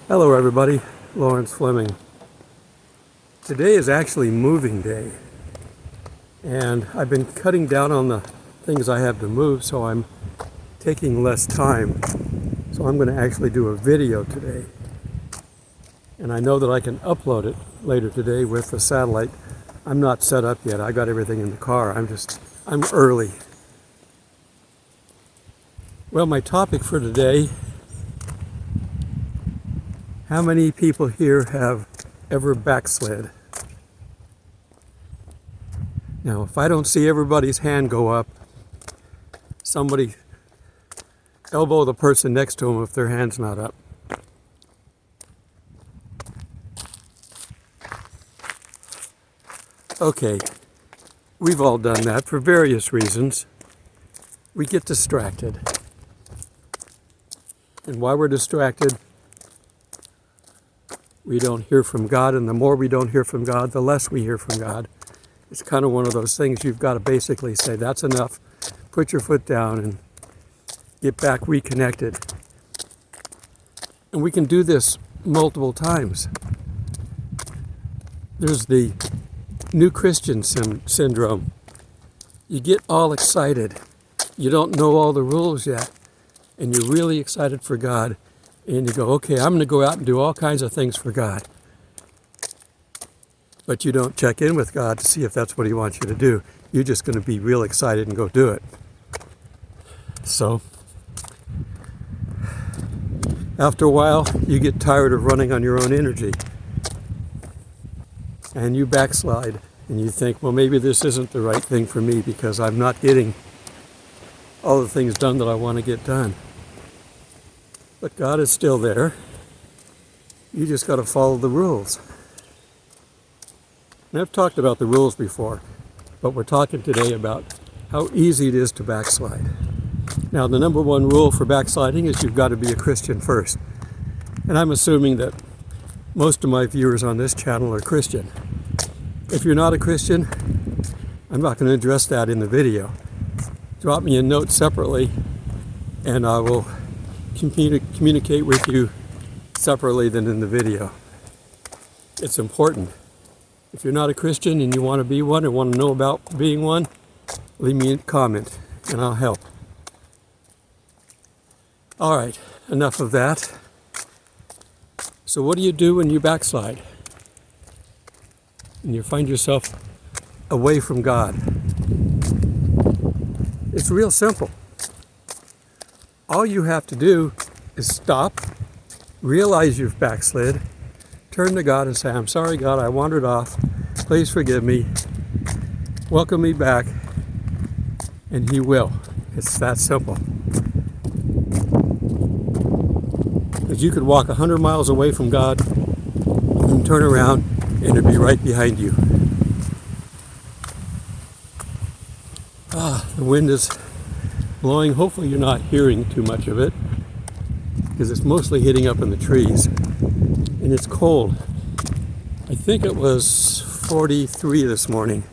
Hello everybody, Thomas Fleming. Today is actually moving day, and I've been cutting down on the things I have to move, so I'm taking less time. So I'm going to actually do a video today, and I know that I can upload it later today with the satellite. I'm not set up yet. I got everything in the car. I'm early. Well, my topic for today: how many people here have ever backslid? Now, if I don't see everybody's hand go up, somebody elbow the person next to them if their hand's not up. Okay, we've all done that for various reasons. We get distracted. And while we're distracted, we don't hear from God, and the more we don't hear from God, the less we hear from God. It's kind of one of those things you've got to basically say, that's enough, put your foot down and get back reconnected. And we can do this multiple times. There's the new Christian syndrome. You get all excited. You don't know all the rules yet, and you're really excited for God. And you go, okay, I'm going to go out and do all kinds of things for God. But you don't check in with God to see if that's what He wants you to do. You're just going to be real excited and go do it. So, after a while, you get tired of running on your own energy. And you backslide. And you think, well, maybe this isn't the right thing for me because I'm not getting all the things done that I want to get done. But God is still there. You just got to follow the rules. And I've talked about the rules before, but we're talking today about how easy it is to backslide. Now, the number one rule for backsliding is you've got to be a Christian first. And I'm assuming that most of my viewers on this channel are Christian. If you're not a Christian, I'm not going to address that in the video. Drop me a note separately, and I will communicate with you separately than in the video. It's important. If you're not a Christian and you want to be one or want to know about being one, leave me a comment and I'll help. All right, enough of that. So what do you do when you backslide and you find yourself away from God? It's real simple. All you have to do is stop, realize you've backslid, turn to God and say, I'm sorry, God, I wandered off. Please forgive me. Welcome me back. And He will. It's that simple. Because you could walk 100 miles away from God and turn around and it'd be right behind you. The wind is blowing. Hopefully you're not hearing too much of it, because it's mostly hitting up in the trees, and it's cold. I think it was 43 this morning.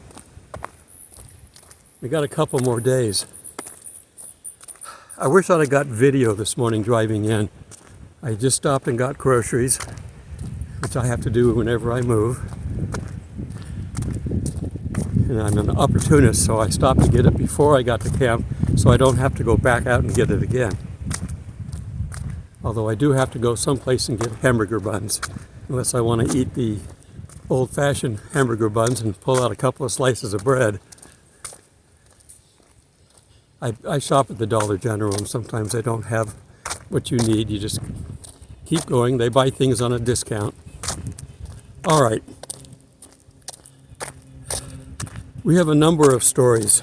We got a couple more days. I wish I'd have got video this morning driving in. I just stopped and got groceries, which I have to do whenever I move. And I'm an opportunist, so I stopped to get it before I got to camp, so I don't have to go back out and get it again. Although I do have to go someplace and get hamburger buns, unless I want to eat the old-fashioned hamburger buns and pull out a couple of slices of bread. I shop at the Dollar General, and sometimes they don't have what you need. You just keep going. They buy things on a discount. All right. We have a number of stories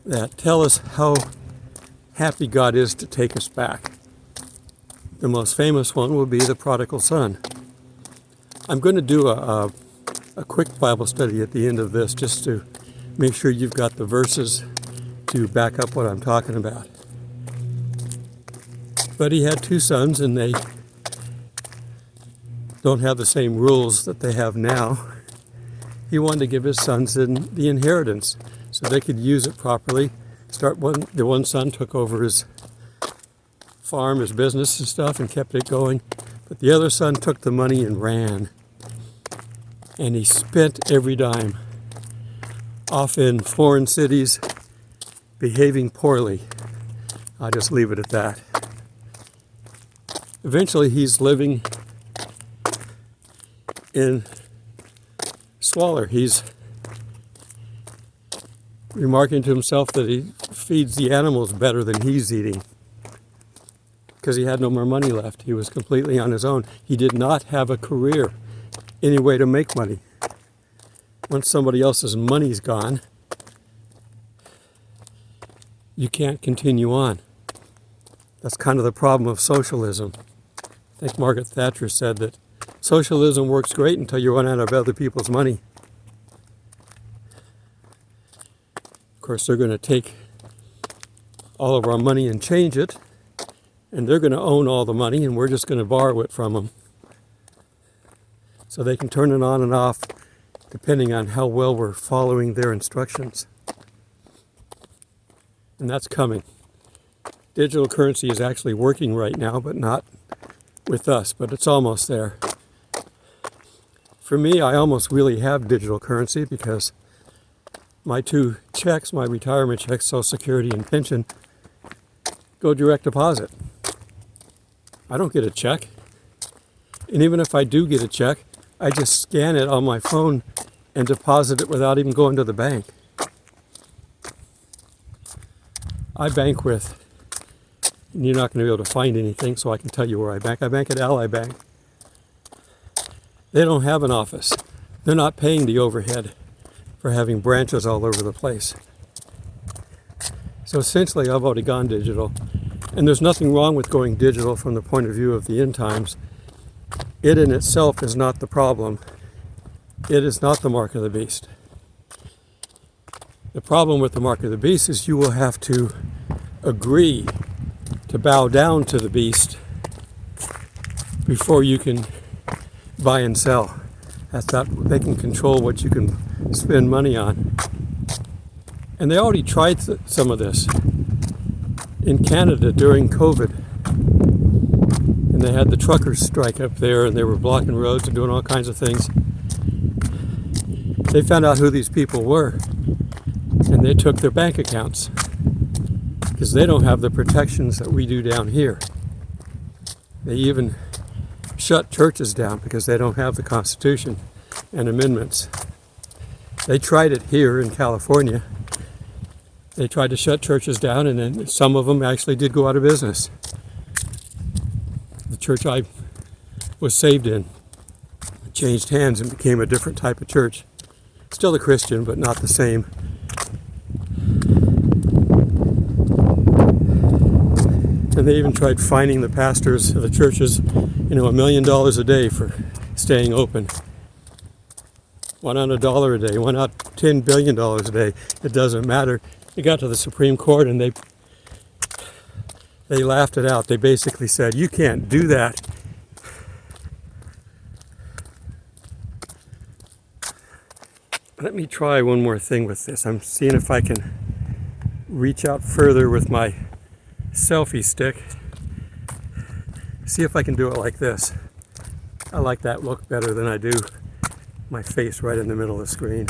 that tell us how happy God is to take us back. The most famous one will be the prodigal son. I'm going to do a quick Bible study at the end of this, just to make sure you've got the verses to back up what I'm talking about. But he had two sons, and they don't have the same rules that they have now. He wanted to give his sons the inheritance so they could use it properly. The one son took over his farm, his business and stuff, and kept it going. But the other son took the money and ran. And he spent every dime off in foreign cities, behaving poorly. I'll just leave it at that. Eventually he's living in squalor. He's remarking to himself that he feeds the animals better than he's eating because he had no more money left. He was completely on his own. He did not have a career, any way to make money. Once somebody else's money's gone, you can't continue on. That's kind of the problem of socialism. I think Margaret Thatcher said that socialism works great until you run out of other people's money. Of course, they're going to take all of our money and change it, and they're going to own all the money, and we're just going to borrow it from them. So they can turn it on and off depending on how well we're following their instructions. And that's coming. Digital currency is actually working right now, but not with us, but it's almost there. For me, I almost really have digital currency because my two checks, my retirement checks, Social Security and pension, go direct deposit. I don't get a check. And even if I do get a check, I just scan it on my phone and deposit it without even going to the bank. I bank with, and you're not going to be able to find anything, so I can tell you where I bank. I bank at Ally Bank. They don't have an office. They're not paying the overhead for having branches all over the place. So essentially, I've already gone digital. And there's nothing wrong with going digital from the point of view of the end times. It in itself is not the problem. It is not the mark of the beast. The problem with the mark of the beast is you will have to agree to bow down to the beast before you can buy and sell. That's not, they can control what you can spend money on. And they already tried some of this in Canada during COVID. And they had the truckers strike up there, and they were blocking roads and doing all kinds of things. They found out who these people were, and they took their bank accounts because they don't have the protections that we do down here. They even shut churches down because they don't have the Constitution and amendments. They tried it here in California. They tried to shut churches down, and then some of them actually did go out of business. The church I was saved in changed hands and became a different type of church. Still a Christian, but not the same. And they even tried fining the pastors of the churches, $1 million a day for staying open. One out $1 a day, one out $10 billion a day. It doesn't matter. It got to the Supreme Court and they laughed it out. They basically said, you can't do that. Let me try one more thing with this. I'm seeing if I can reach out further with my selfie stick. See if I can do it like this. I like that look better than I do my face right in the middle of the screen.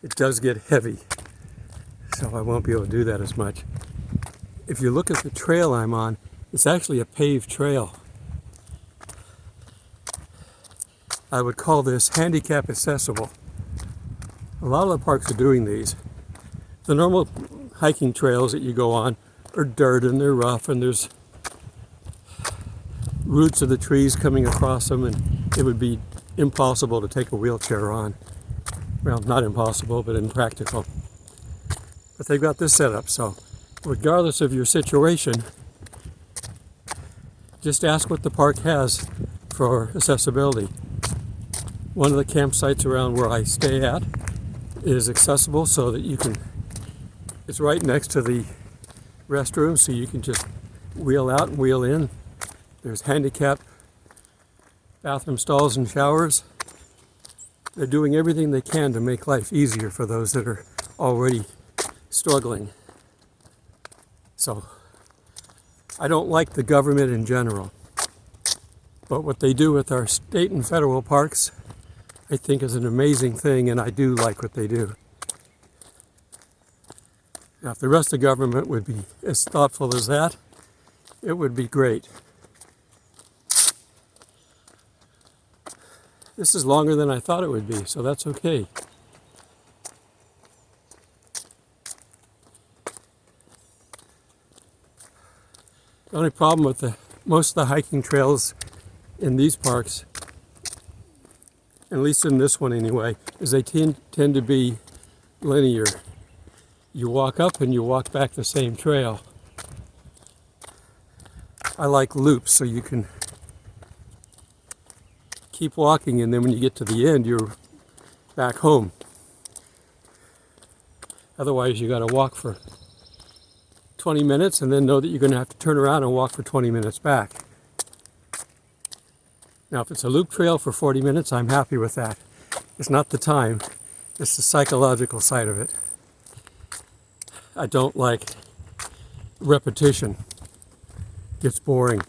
It does get heavy, so I won't be able to do that as much. If you look at the trail I'm on, it's actually a paved trail. I would call this handicap accessible. A lot of the parks are doing these. The normal hiking trails that you go on are dirt and they're rough and there's roots of the trees coming across them, and it would be impossible to take a wheelchair on. Well, not impossible, but impractical. But they've got this set up, so regardless of your situation, just ask what the park has for accessibility. One of the campsites around where I stay at is accessible so that you can, it's right next to the restroom, so you can just wheel out and wheel in. There's handicapped bathroom stalls and showers. They're doing everything they can to make life easier for those that are already struggling. So I don't like the government in general. But what they do with our state and federal parks, I think is an amazing thing, and I do like what they do. Now, if the rest of the government would be as thoughtful as that, it would be great. This is longer than I thought it would be, so that's okay. The only problem with most of the hiking trails in these parks, at least in this one anyway, is they tend to be linear. You walk up and you walk back the same trail. I like loops, so you can keep walking, and then when you get to the end, you're back home. Otherwise, you got to walk for 20 minutes and then know that you're going to have to turn around and walk for 20 minutes back. Now, if it's a loop trail for 40 minutes, I'm happy with that. It's not the time, it's the psychological side of it. I don't like repetition. It's boring.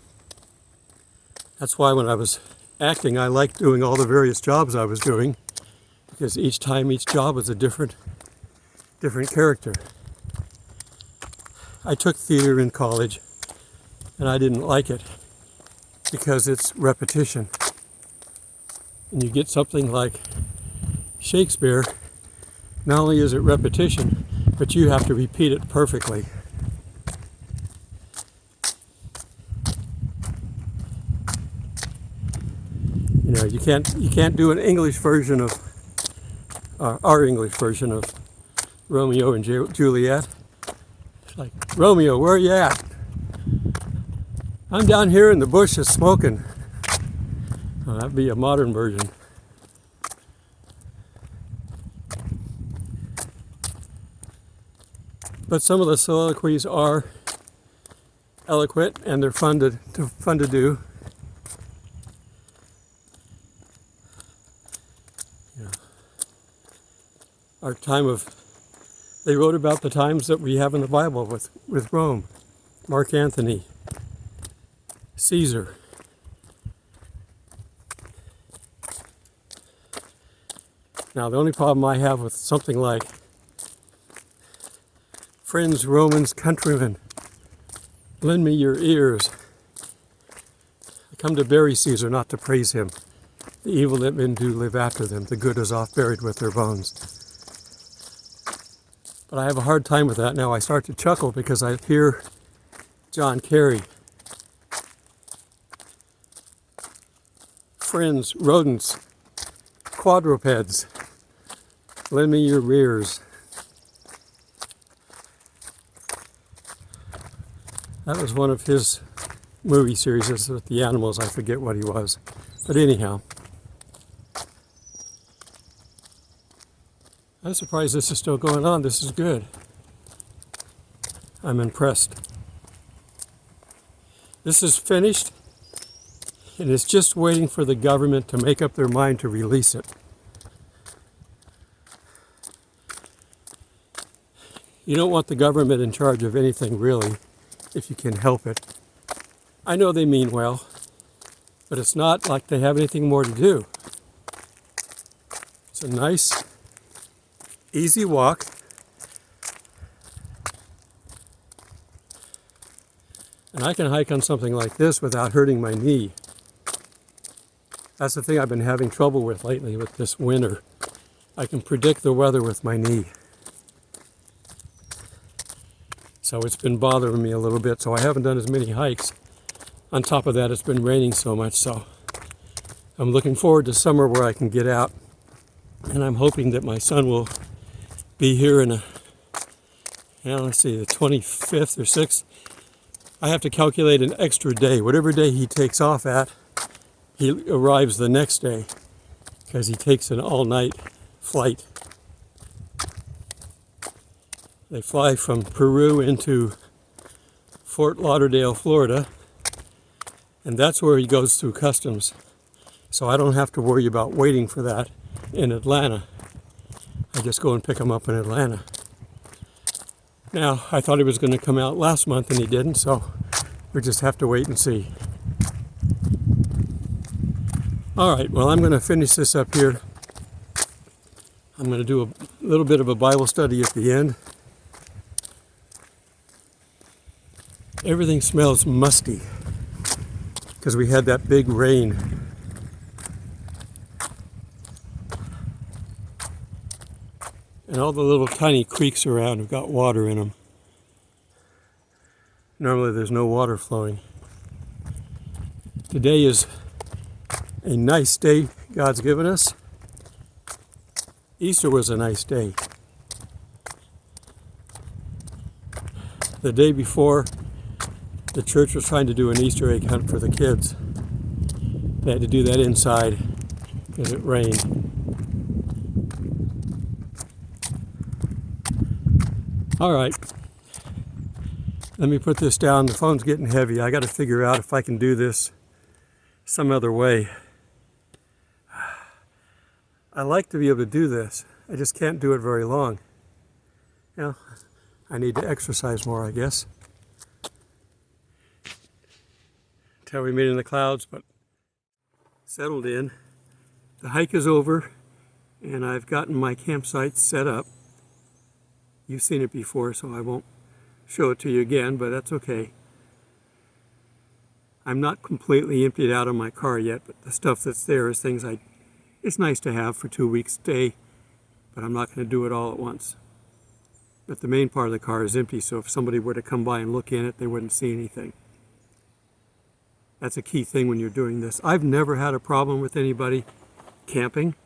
That's why when I was acting, I liked doing all the various jobs I was doing, because each time, each job was a different character. I took theater in college, and I didn't like it because it's repetition. And you get something like Shakespeare, not only is it repetition, but you have to repeat it perfectly. You know, you can't do an English version of our English version of Romeo and Juliet. It's like, Romeo, where are you at? I'm down here in the bushes smoking. Well, that'd be a modern version. But some of the soliloquies are eloquent and they're fun to do. Yeah. They wrote about the times that we have in the Bible with Rome, Mark Antony, Caesar. Now, the only problem I have with something like friends, Romans, countrymen, lend me your ears. I come to bury Caesar, not to praise him. The evil that men do live after them. The good is oft buried with their bones. But I have a hard time with that now. I start to chuckle because I hear John Kerry. Friends, rodents, quadrupeds, lend me your rears. That was one of his movie series with the animals. I forget what he was. But anyhow, I'm surprised this is still going on. This is good. I'm impressed. This is finished, and it's just waiting for the government to make up their mind to release it. You don't want the government in charge of anything, really, if you can help it. I know they mean well, but it's not like they have anything more to do. It's a nice, easy walk. And I can hike on something like this without hurting my knee. That's the thing I've been having trouble with lately with this winter. I can predict the weather with my knee. So it's been bothering me a little bit, so I haven't done as many hikes. On top of that, it's been raining so much, so I'm looking forward to summer where I can get out. And I'm hoping that my son will be here in the 25th or 6th. I have to calculate an extra day. Whatever day he takes off at, he arrives the next day because he takes an all-night flight. They fly from Peru into Fort Lauderdale, Florida, and that's where he goes through customs. So I don't have to worry about waiting for that in Atlanta. I just go and pick him up in Atlanta. Now, I thought he was going to come out last month and he didn't, so We just have to wait and see. All right, well, I'm going to finish this up here. I'm going to do a little bit of a Bible study at the end. Everything smells musty because we had that big rain. And all the little tiny creeks around have got water in them. Normally there's no water flowing. Today is a nice day God's given us. Easter was a nice day. The day before, the church was trying to do an Easter egg hunt for the kids. They had to do that inside because it rained. All right, let me put this down. The phone's getting heavy. I got to figure out if I can do this some other way. I like to be able to do this. I just can't do it very long. You know, I need to exercise more, I guess. Till we meet in the clouds, but settled in. The hike is over, and I've gotten my campsite set up. You've seen it before, so I won't show it to you again, but that's okay. I'm not completely emptied out of my car yet, but the stuff that's there is things it's nice to have for 2 weeks stay, but I'm not going to do it all at once. But the main part of the car is empty, so if somebody were to come by and look in it, they wouldn't see anything. That's a key thing when you're doing this. I've never had a problem with anybody camping.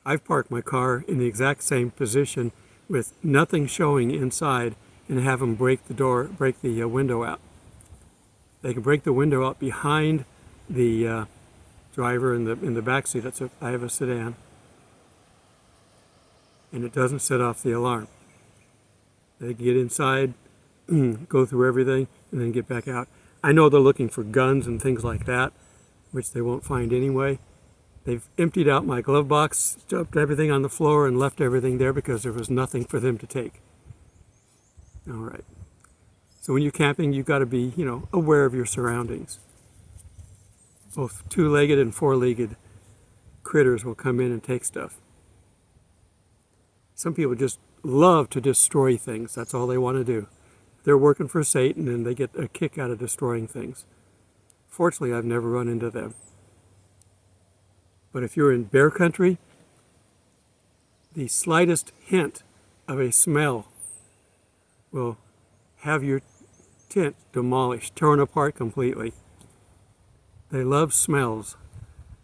I've parked my car in the exact same position with nothing showing inside and have them break the window out. They can break the window out behind the driver in the back seat. I have a sedan, and it doesn't set off the alarm. They can get inside, go through everything, and then get back out. I know they're looking for guns and things like that, which they won't find anyway. They've emptied out my glove box, dumped everything on the floor, and left everything there because there was nothing for them to take. All right. So when you're camping, you've got to be, aware of your surroundings. Both two-legged and four-legged critters will come in and take stuff. Some people just love to destroy things. That's all they want to do. They're working for Satan, and they get a kick out of destroying things. Fortunately, I've never run into them. But if you're in bear country, the slightest hint of a smell will have your tent demolished, torn apart completely. They love smells,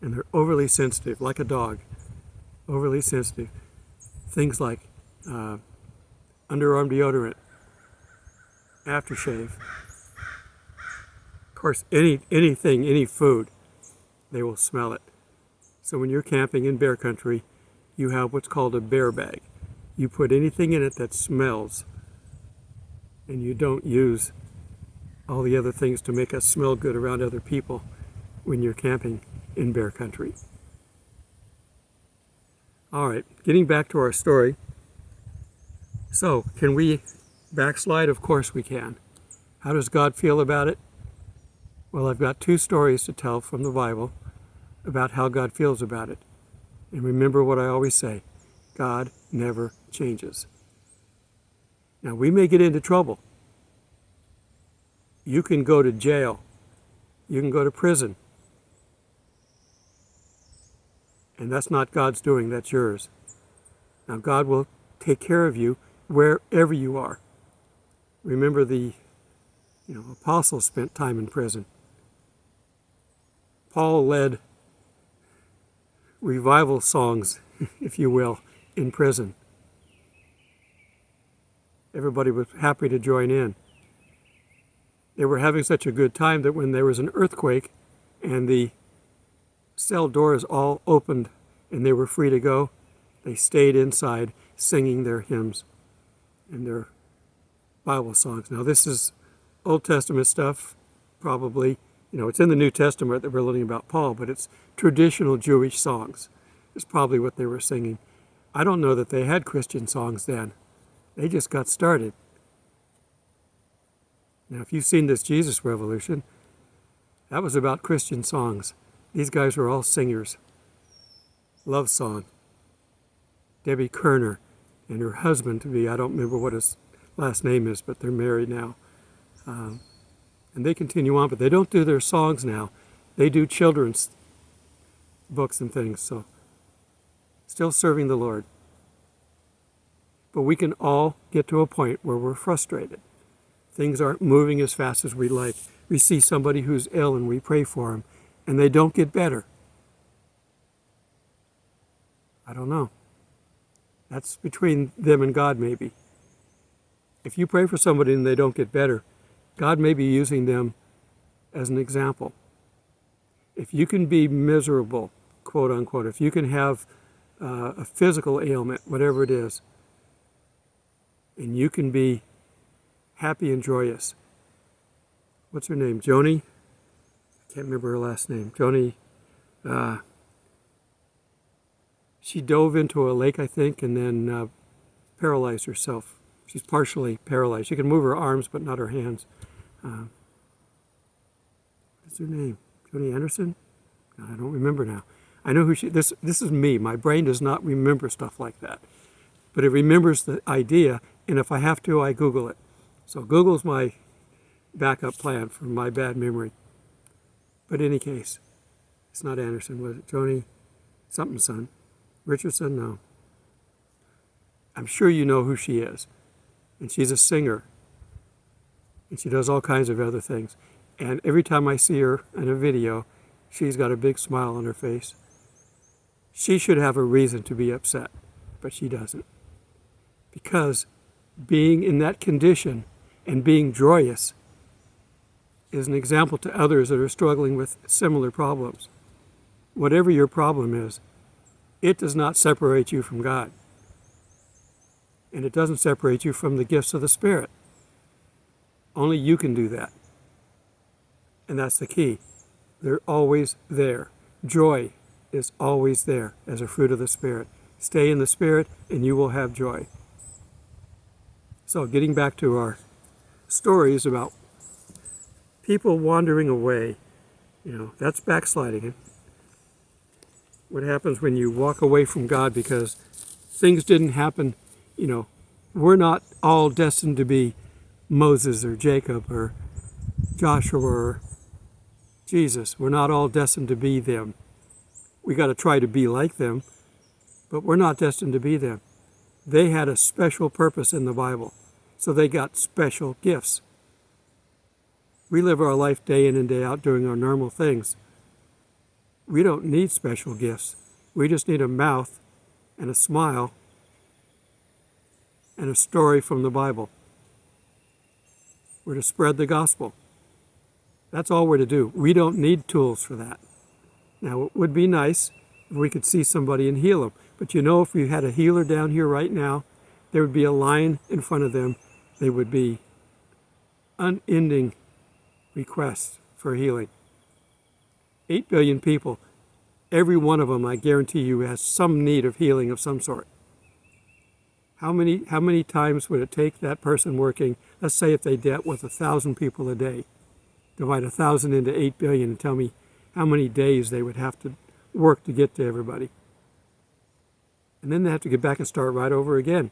and they're overly sensitive, like a dog, overly sensitive. Things like underarm deodorant, aftershave. Of course, anything, any food, they will smell it. So when you're camping in bear country, you have what's called a bear bag. You put anything in it that smells, and you don't use all the other things to make us smell good around other people when you're camping in bear country. All right, getting back to our story. So, can we backslide? Of course we can. How does God feel about it? Well, I've got 2 stories to tell from the Bible about how God feels about it. And remember what I always say, God never changes. Now, we may get into trouble. You can go to jail. You can go to prison. And that's not God's doing, that's yours. Now, God will take care of you wherever you are. Remember the apostles spent time in prison. Paul led revival songs, if you will, in prison. Everybody was happy to join in. They were having such a good time that when there was an earthquake and the cell doors all opened and they were free to go, they stayed inside singing their hymns and their Bible songs. Now, this is Old Testament stuff, probably. It's in the New Testament that we're learning about Paul, but it's traditional Jewish songs. It's probably what they were singing. I don't know that they had Christian songs then. They just got started. Now, if you've seen this Jesus Revolution, that was about Christian songs. These guys were all singers. Love song. Debbie Kerner and her husband to be, I don't remember what his last name is, but they're married now. And they continue on, but they don't do their songs now. They do children's books and things, so still serving the Lord. But we can all get to a point where we're frustrated. Things aren't moving as fast as we'd like. We see somebody who's ill and we pray for them, and they don't get better. I don't know. That's between them and God, maybe. If you pray for somebody and they don't get better, God may be using them as an example. If you can be miserable, quote unquote, if you can have a physical ailment, whatever it is, and you can be happy and joyous. What's her name? Joni? I can't remember her last name. Joni. She dove into a lake, I think, and then paralyzed herself. She's partially paralyzed. She can move her arms, but not her hands. What's her name? Joni Anderson? I don't remember now. I know who she. This is me. My brain does not remember stuff like that, but it remembers the idea. And if I have to, I Google it. So Google's my backup plan for my bad memory. But in any case, it's not Anderson, was it? Joni something son? Richardson? No. I'm sure you know who she is. And she's a singer. And she does all kinds of other things. And every time I see her in a video, she's got a big smile on her face. She should have a reason to be upset, but she doesn't. Because being in that condition and being joyous is an example to others that are struggling with similar problems. Whatever your problem is, it does not separate you from God. And it doesn't separate you from the gifts of the Spirit. Only you can do that. And that's the key. They're always there. Joy is always there as a fruit of the Spirit. Stay in the Spirit and you will have joy. So getting back to our stories about people wandering away, that's backsliding. What happens when you walk away from God because things didn't happen, we're not all destined to be Moses or Jacob or Joshua or Jesus. We're not all destined to be them. We got to try to be like them, but we're not destined to be them. They had a special purpose in the Bible, so they got special gifts. We live our life day in and day out doing our normal things. We don't need special gifts. We just need a mouth and a smile and a story from the Bible. We're to spread the gospel. That's all we're to do. We don't need tools for that. Now, it would be nice if we could see somebody and heal them. But if we had a healer down here right now, there would be a line in front of them. They would be unending requests for healing. 8 billion people. Every one of them, I guarantee you, has some need of healing of some sort. How many times would it take that person working, let's say if they dealt with 1,000 people a day, divide 1,000 into 8 billion and tell me how many days they would have to work to get to everybody. And then they have to get back and start right over again.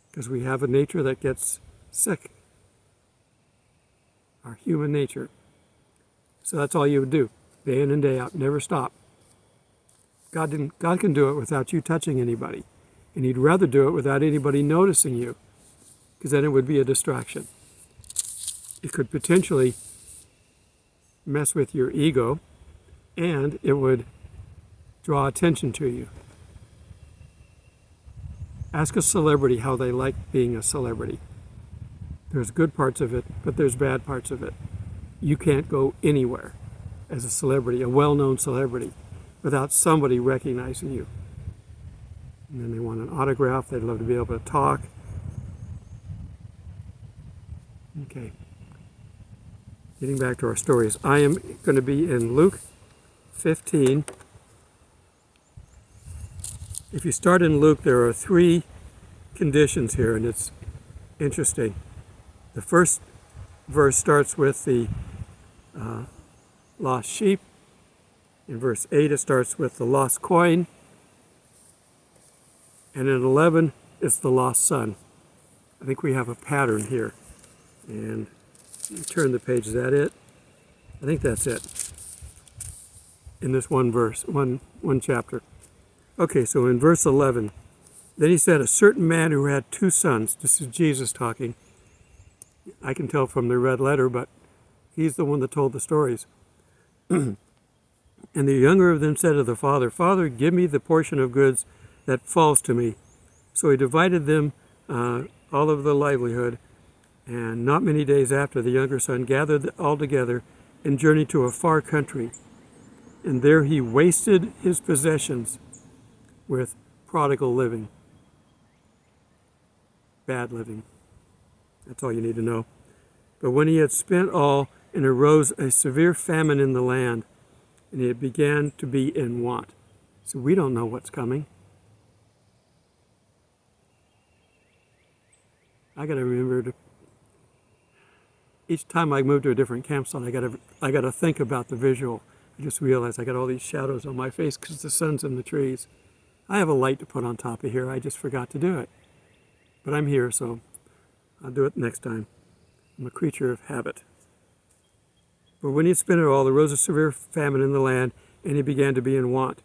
Because we have a nature that gets sick. Our human nature. So that's all you would do, day in and day out, never stop. God can do it without you touching anybody. And he'd rather do it without anybody noticing you, because then it would be a distraction. It could potentially mess with your ego, and it would draw attention to you. Ask a celebrity how they like being a celebrity. There's good parts of it, but there's bad parts of it. You can't go anywhere as a celebrity, a well-known celebrity, without somebody recognizing you. And then they want an autograph. They'd love to be able to talk. Okay. Getting back to our stories. I am going to be in Luke 15. If you start in Luke, there are 3 conditions here, and it's interesting. The first verse starts with the lost sheep. In verse 8, it starts with the lost coin. And in 11, it's the lost son. I think we have a pattern here. And turn the page, is that it? I think that's it. In this one verse, one chapter. Okay, so in verse 11, then he said, a certain man who had 2 sons, this is Jesus talking. I can tell from the red letter, but he's the one that told the stories. And the younger of them said to the father, Father, give me the portion of goods that falls to me. So he divided them all of the livelihood. And not many days after, the younger son gathered all together and journeyed to a far country. And there he wasted his possessions with prodigal living. Bad living. That's all you need to know. But when he had spent all, and arose a severe famine in the land, and he began to be in want. So we don't know what's coming. I got to remember to, each time I move to a different campsite, I got to think about the visual. I just realized I got all these shadows on my face because the sun's in the trees. I have a light to put on top of here. I just forgot to do it. But I'm here, so I'll do it next time. I'm a creature of habit. But when he had spent it all, there arose a severe famine in the land, and he began to be in want.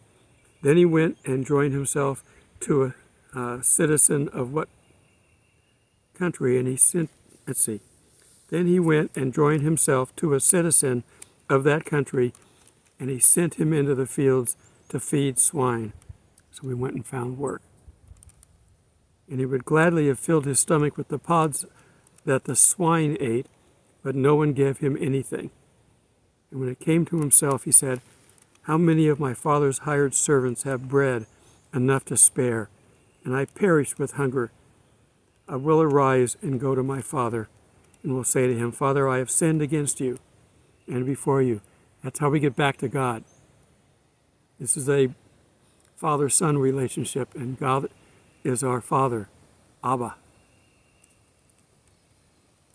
Then he went and joined himself to a citizen of what country? And he sent, let's see. Then he went and joined himself to a citizen of that country, and he sent him into the fields to feed swine. So we went and found work. And he would gladly have filled his stomach with the pods that the swine ate, but no one gave him anything. And when it came to himself, he said, how many of my father's hired servants have bread enough to spare, and I perish with hunger? I will arise and go to my father, and will say to him, Father, I have sinned against you and before you. That's how we get back to God. This is a father-son relationship, and God is our Father, Abba.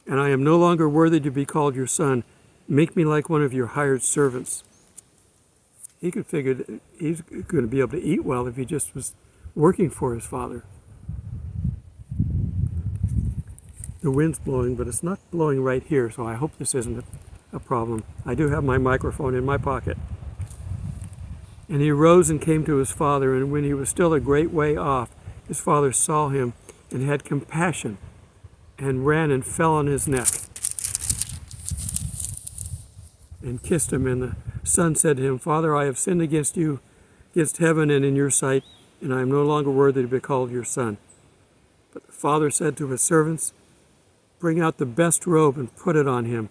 And I am no longer worthy to be called your son. Make me like one of your hired servants. He could figure that he's going to be able to eat well if he just was working for his father. The wind's blowing, but it's not blowing right here, so I hope this isn't a problem. I do have my microphone in my pocket. And he arose and came to his father, and when he was still a great way off, his father saw him and had compassion, and ran and fell on his neck and kissed him. And the son said to him, Father, I have sinned against you, against heaven and in your sight, and I am no longer worthy to be called your son. But the father said to his servants, bring out the best robe and put it on him.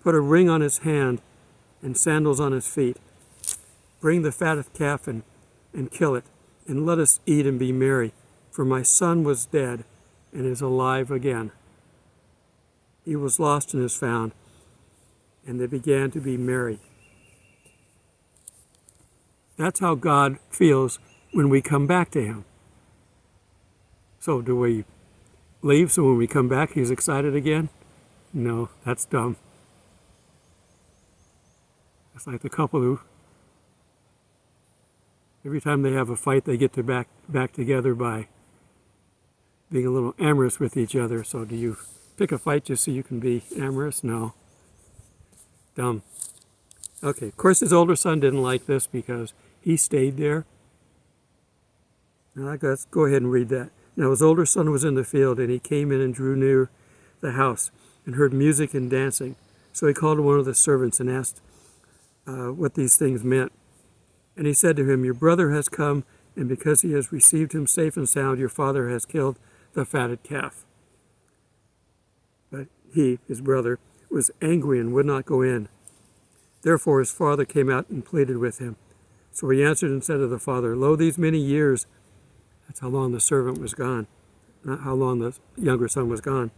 Put a ring on his hand and sandals on his feet. Bring the fatted calf and kill it, and let us eat and be merry. For my son was dead and is alive again. He was lost and is found. And they began to be merry. That's how God feels when we come back to him. So do we leave so when we come back he's excited again? No, that's dumb. It's like the couple who, every time they have a fight, they get to back together by being a little amorous with each other. So do you pick a fight just so you can be amorous? No. Dumb. Okay, of course his older son didn't like this because he stayed there. Now let's go ahead and read that. Now his older son was in the field, and he came in and drew near the house and heard music and dancing. So he called one of the servants and asked what these things meant. And he said to him, your brother has come, and because he has received him safe and sound, your father has killed the fatted calf. But he, his brother, was angry and would not go in. Therefore his father came out and pleaded with him. So he answered and said to the father, lo, these many years, that's how long the servant was gone, not how long the younger son was gone,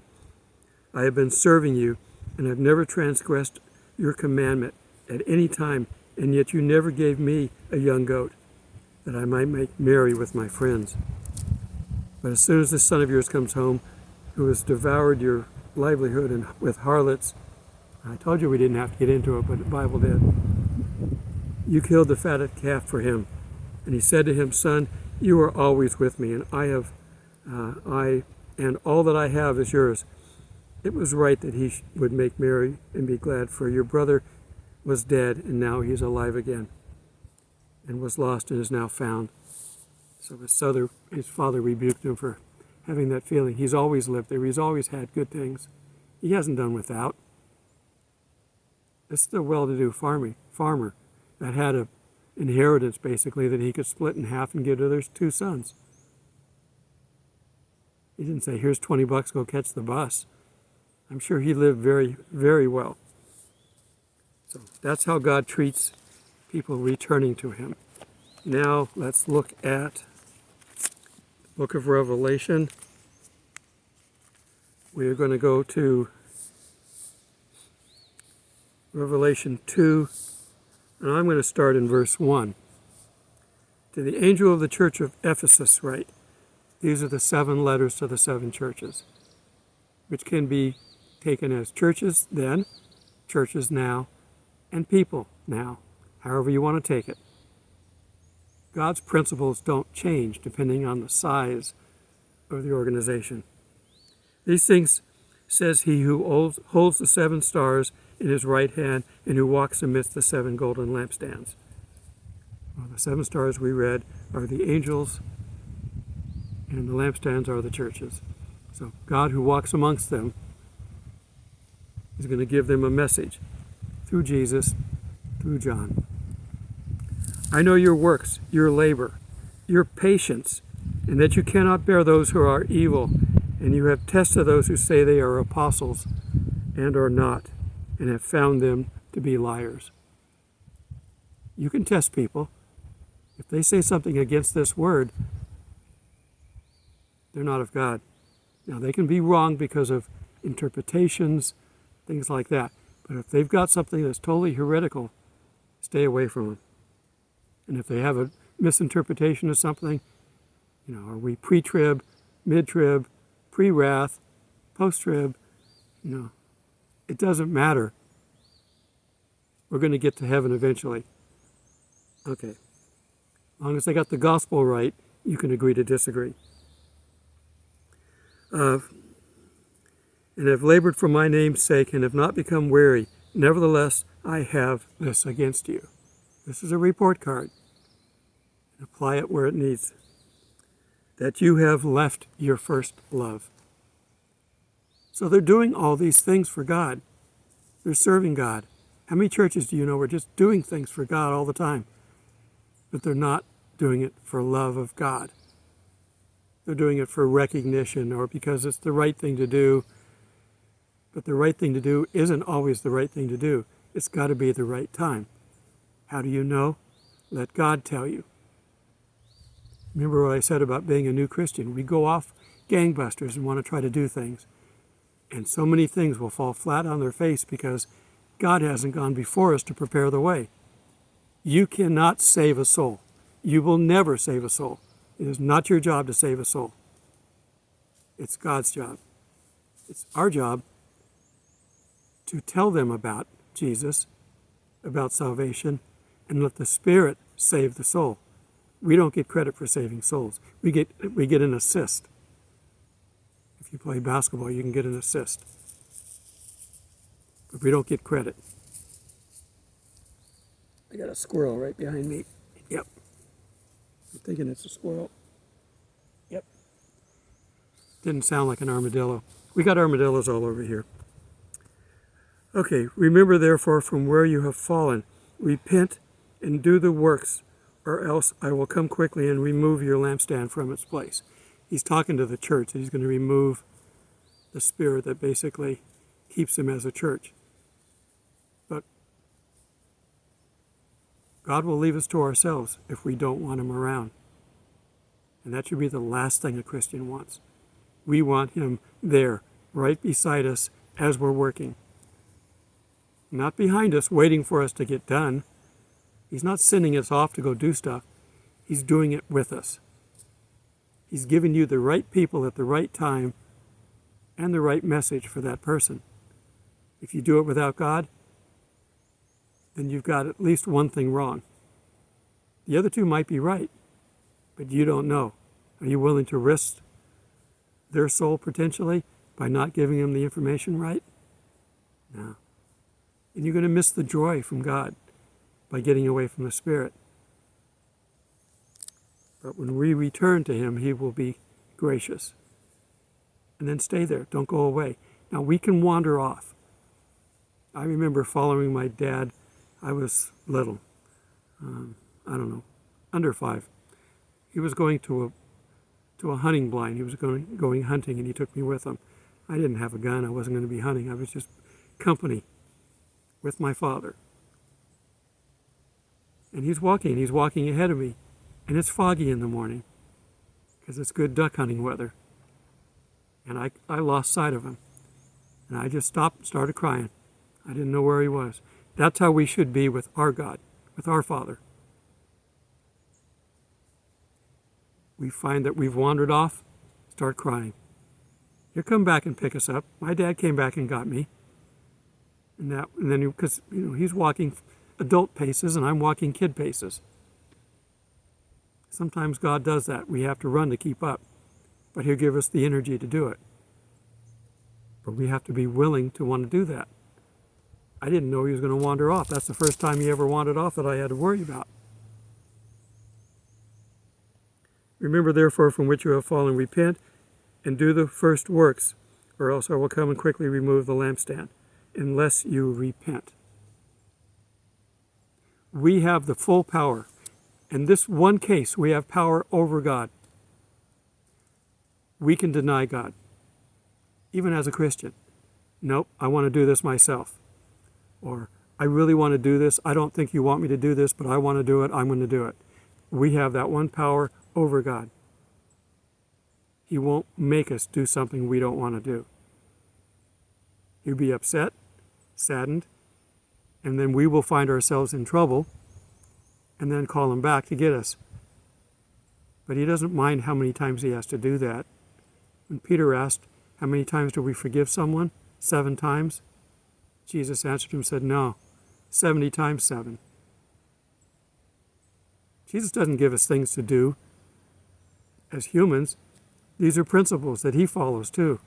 I have been serving you, and have never transgressed your commandment at any time, and yet you never gave me a young goat, that I might make merry with my friends. But as soon as this son of yours comes home, who has devoured your livelihood and with harlots. I told you we didn't have to get into it, but the Bible did. You killed the fatted calf for him. And he said to him, Son, you are always with me, and and all that I have is yours. It was right that he would make merry and be glad, for your brother was dead, and now he's alive again, and was lost and is now found. So his father rebuked him for having that feeling. He's always lived there. He's always had good things. He hasn't done without. This is the well-to-do farmer that had an inheritance, basically, that he could split in half and give to their 2 sons. He didn't say, here's $20, go catch the bus. I'm sure he lived very, very well. So that's how God treats people returning to him. Now let's look at the book of Revelation. We are going to go to Revelation 2, and I'm going to start in verse 1. To the angel of the church of Ephesus write, these are the 7 letters to the 7 churches, which can be taken as churches then, churches now, and people now, however you want to take it. God's principles don't change depending on the size of the organization. These things says he who holds the 7 stars in his right hand and who walks amidst the 7 golden lampstands. Well, the 7 stars we read are the angels, and the lampstands are the churches. So God, who walks amongst them, is going to give them a message through Jesus, through John. I know your works, your labor, your patience, and that you cannot bear those who are evil, and you have tested those who say they are apostles and are not, and have found them to be liars. You can test people. If they say something against this word, they're not of God. Now, they can be wrong because of interpretations, things like that. But if they've got something that's totally heretical, stay away from them. And if they have a misinterpretation of something, are we pre-trib, mid-trib, pre-wrath, post-trib, it doesn't matter. We're going to get to heaven eventually. Okay. As long as they got the gospel right, you can agree to disagree. And have labored for my name's sake and have not become weary. Nevertheless, I have this against you. This is a report card. Apply it where it needs. That you have left your first love. So they're doing all these things for God. They're serving God. How many churches do you know are just doing things for God all the time? But they're not doing it for love of God. They're doing it for recognition or because it's the right thing to do. But the right thing to do isn't always the right thing to do. It's got to be the right time. How do you know? Let God tell you. Remember what I said about being a new Christian. We go off gangbusters and want to try to do things. And so many things will fall flat on their face because God hasn't gone before us to prepare the way. You cannot save a soul. You will never save a soul. It is not your job to save a soul. It's God's job. It's our job to tell them about Jesus, about salvation, and let the Spirit save the soul. We don't get credit for saving souls. We get an assist. If you play basketball, you can get an assist. But we don't get credit. I got a squirrel right behind me. Yep. I'm thinking it's a squirrel. Yep. Didn't sound like an armadillo. We got armadillos all over here. Okay, remember therefore from where you have fallen. Repent and do the works, or else I will come quickly and remove your lampstand from its place. He's talking to the church. He's going to remove the spirit that basically keeps him as a church. But God will leave us to ourselves if we don't want him around. And that should be the last thing a Christian wants. We want him there, right beside us as we're working. Not behind us, waiting for us to get done. He's not sending us off to go do stuff. He's doing it with us. He's giving you the right people at the right time and the right message for that person. If you do it without God, then you've got at least one thing wrong. The other two might be right, but you don't know. Are you willing to risk their soul potentially by not giving them the information right? No. And you're going to miss the joy from God by getting away from the Spirit. But when we return to Him, He will be gracious. And then stay there. Don't go away. Now, we can wander off. I remember following my dad. I was little. I don't know, under 5. He was going to a hunting blind. He was going hunting, and he took me with him. I didn't have a gun. I wasn't going to be hunting. I was just company with my father. And he's walking ahead of me, and it's foggy in the morning because it's good duck hunting weather. And I lost sight of him, and I just stopped and started crying. I didn't know where he was. That's how we should be with our God, with our Father. We find that we've wandered off, start crying. He'll come back and pick us up. My dad came back and got me. And then because he's walking adult paces and I'm walking kid paces. Sometimes God does that. We have to run to keep up. But He'll give us the energy to do it. But we have to be willing to want to do that. I didn't know he was going to wander off. That's the first time he ever wandered off that I had to worry about. Remember, therefore, from which you have fallen, repent, and do the first works, or else I will come and quickly remove the lampstand, unless you repent. We have the full power. In this one case, we have power over God. We can deny God, even as a Christian. Nope, I want to do this myself. Or, I really want to do this. I don't think you want me to do this, but I want to do it. I'm going to do it. We have that one power over God. He won't make us do something we don't want to do. He'll be upset, saddened, and then we will find ourselves in trouble and then call Him back to get us. But He doesn't mind how many times He has to do that. When Peter asked, how many times do we forgive someone? 7 times? Jesus answered him and said, no, 70 times 7. Jesus doesn't give us things to do as humans. These are principles that He follows too,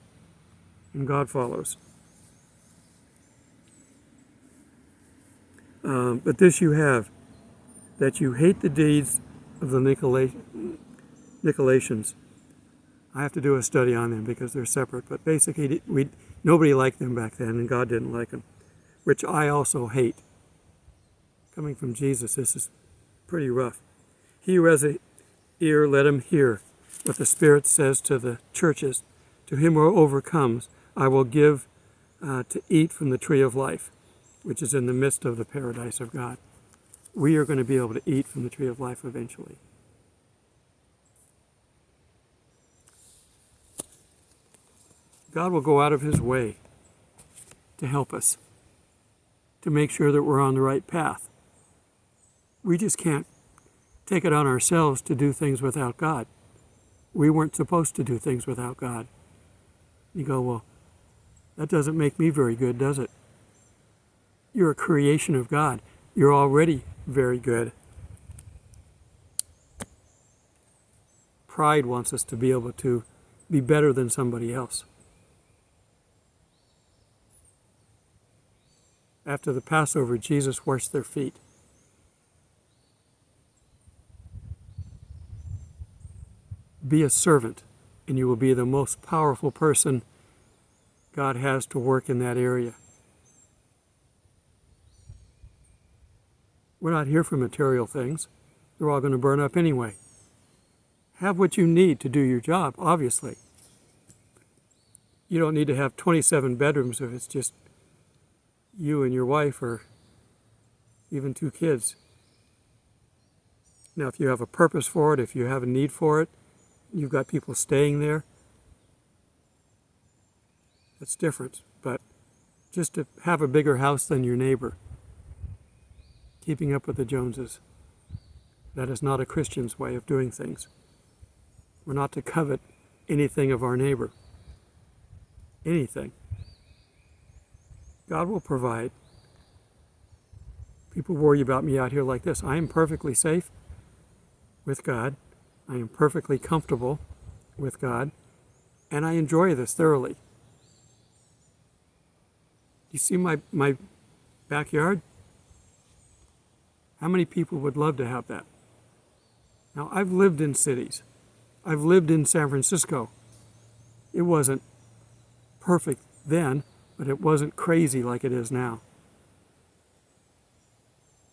and God follows. But this you have, that you hate the deeds of the Nicolaitans. I have to do a study on them because they're separate, but basically nobody liked them back then, and God didn't like them, which I also hate. Coming from Jesus, this is pretty rough. He who has an ear, let him hear what the Spirit says to the churches. To him who overcomes, I will give to eat from the tree of life, which is in the midst of the paradise of God. We are going to be able to eat from the tree of life eventually. God will go out of His way to help us, to make sure that we're on the right path. We just can't take it on ourselves to do things without God. We weren't supposed to do things without God. You go, well, that doesn't make me very good, does it? You're a creation of God. You're already very good. Pride wants us to be able to be better than somebody else. After the Passover, Jesus washed their feet. Be a servant, and you will be the most powerful person God has to work in that area. We're not here for material things. They're all going to burn up anyway. Have what you need to do your job, obviously. You don't need to have 27 bedrooms if it's just you and your wife or even 2 kids. Now, if you have a purpose for it, if you have a need for it, you've got people staying there, that's different. But just to have a bigger house than your neighbor, keeping up with the Joneses, that is not a Christian's way of doing things. We're not to covet anything of our neighbor. anything. God will provide. People worry about me out here like this. I am perfectly safe with God. I am perfectly comfortable with God. And I enjoy this thoroughly. You see my backyard? How many people would love to have that? Now, I've lived in cities. I've lived in San Francisco. It wasn't perfect then, but it wasn't crazy like it is now.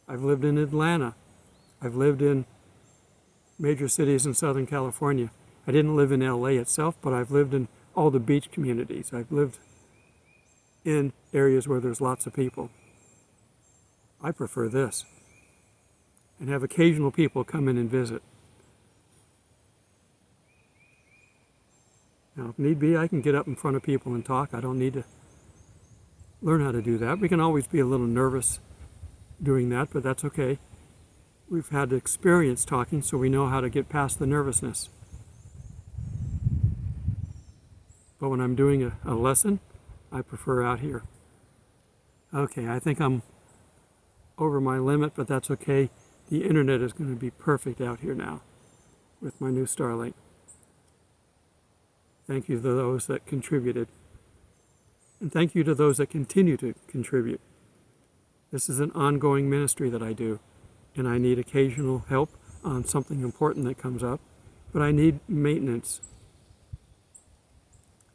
I've lived in Atlanta. I've lived in major cities in Southern California. I didn't live in LA itself, but I've lived in all the beach communities. I've lived in areas where there's lots of people. I prefer this. And have occasional people come in and visit. Now, if need be, I can get up in front of people and talk. I don't need to learn how to do that. We can always be a little nervous doing that, but that's okay. We've had experience talking, so we know how to get past the nervousness. But when I'm doing a lesson, I prefer out here. Okay, I think I'm over my limit, but that's okay. The internet is going to be perfect out here now with my new Starlink. Thank you to those that contributed. And thank you to those that continue to contribute. This is an ongoing ministry that I do, and I need occasional help on something important that comes up, but I need maintenance.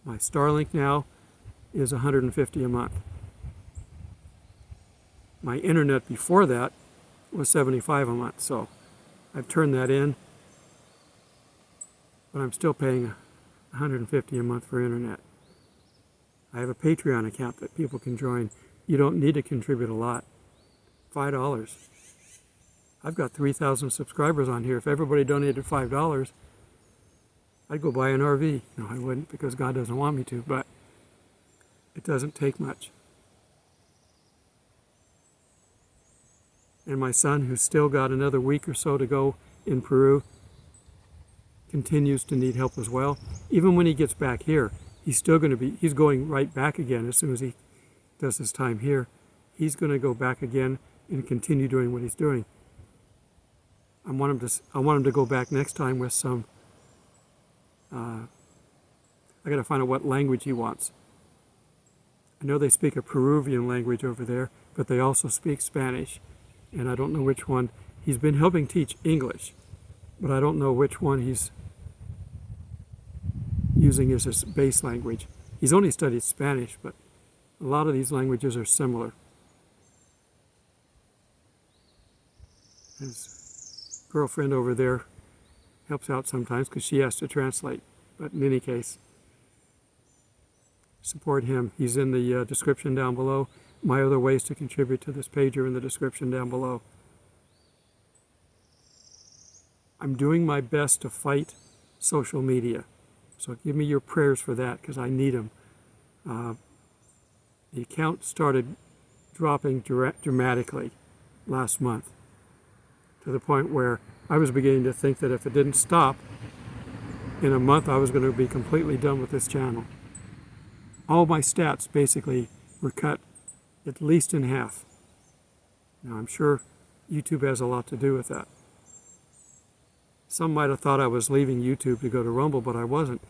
My Starlink now is $150 a month. My internet before that was $75 a month, so I've turned that in, but I'm still paying $150 a month for internet. I have a Patreon account that people can join. You don't need to contribute a lot. $5. I've got 3,000 subscribers on here. If everybody donated $5, I'd go buy an RV. No, I wouldn't, because God doesn't want me to, but it doesn't take much. And my son, who's still got another week or so to go in Peru, continues to need help as well. Even when he gets back here, he's going right back again as soon as he does his time here. He's going to go back again and continue doing what he's doing. I want him to go back next time with some, I got to find out what language he wants. I know they speak a Peruvian language over there, but they also speak Spanish. And I don't know which one. He's been helping teach English, but I don't know which one he's using as his base language. He's only studied Spanish, but a lot of these languages are similar. His girlfriend over there helps out sometimes because she has to translate. But in any case, support him. He's in the description down below. My other ways to contribute to this page are in the description down below. I'm doing my best to fight social media. So give me your prayers for that, because I need them. The account started dropping dramatically last month, to the point where I was beginning to think that if it didn't stop, in a month I was going to be completely done with this channel. All my stats basically were cut at least in half. Now, I'm sure YouTube has a lot to do with that. Some might have thought I was leaving YouTube to go to Rumble, but I wasn't.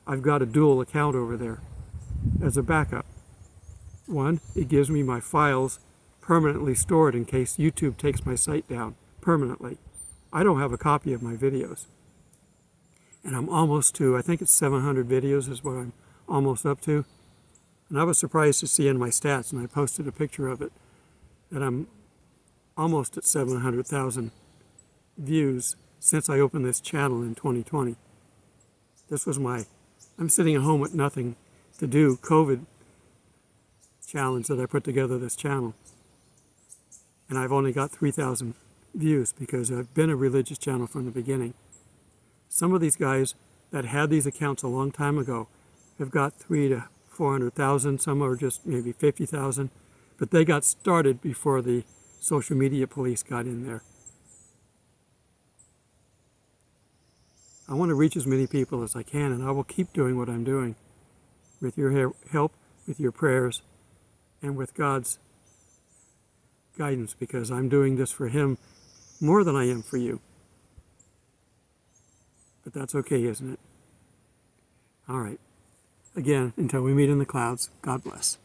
I've got a dual account over there as a backup. One, it gives me my files permanently stored in case YouTube takes my site down permanently. I don't have a copy of my videos. And I'm almost to, I think it's 700 videos is what I'm almost up to. And I was surprised to see in my stats, and I posted a picture of it, that I'm almost at 700,000 views since I opened this channel in 2020. This was I'm sitting at home with nothing to do, COVID challenge that I put together this channel. And I've only got 3,000 views because I've been a religious channel from the beginning. Some of these guys that had these accounts a long time ago have got 300,000 to 400,000, some are just maybe 50,000, but they got started before the social media police got in there. I want to reach as many people as I can, and I will keep doing what I'm doing. with your help, with your prayers, and with God's guidance, because I'm doing this for Him more than I am for you. But that's okay, isn't it? All right. Again, until we meet in the clouds, God bless.